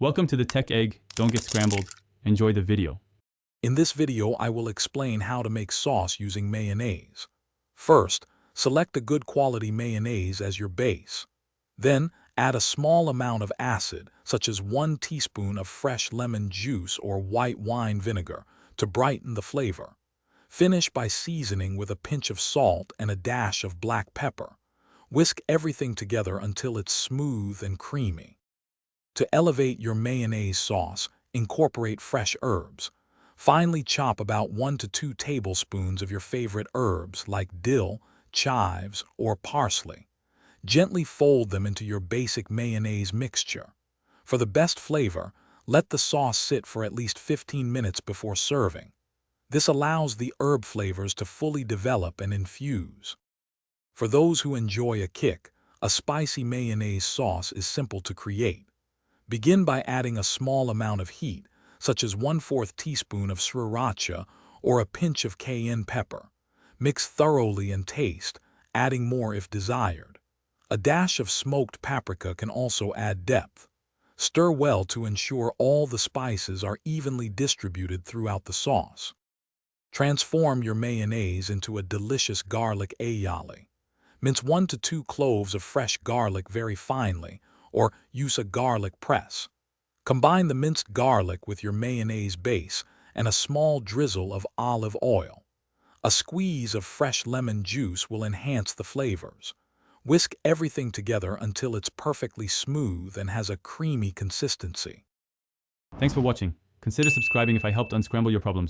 Welcome to the Tech Egg. Don't get scrambled. Enjoy the video. In this video, I will explain how to make sauce using mayonnaise. First, select a good quality mayonnaise as your base. Then, add a small amount of acid, such as 1 teaspoon of fresh lemon juice or white wine vinegar, to brighten the flavor. Finish by seasoning with a pinch of salt and a dash of black pepper. Whisk everything together until it's smooth and creamy. To elevate your mayonnaise sauce, incorporate fresh herbs. Finely chop about 1 to 2 tablespoons of your favorite herbs like dill, chives, or parsley. Gently fold them into your basic mayonnaise mixture. For the best flavor, let the sauce sit for at least 15 minutes before serving. This allows the herb flavors to fully develop and infuse. For those who enjoy a kick, a spicy mayonnaise sauce is simple to create. Begin by adding a small amount of heat, such as 1/4 teaspoon of sriracha or a pinch of cayenne pepper. Mix thoroughly and taste, adding more if desired. A dash of smoked paprika can also add depth. Stir well to ensure all the spices are evenly distributed throughout the sauce. Transform your mayonnaise into a delicious garlic aioli. Mince 1 to 2 cloves of fresh garlic very finely, or use a garlic press. Combine the minced garlic with your mayonnaise base and a small drizzle of olive oil. A squeeze of fresh lemon juice will enhance the flavors. Whisk everything together until it's perfectly smooth and has a creamy consistency. Thanks for watching. Consider subscribing if I helped unscramble your problems.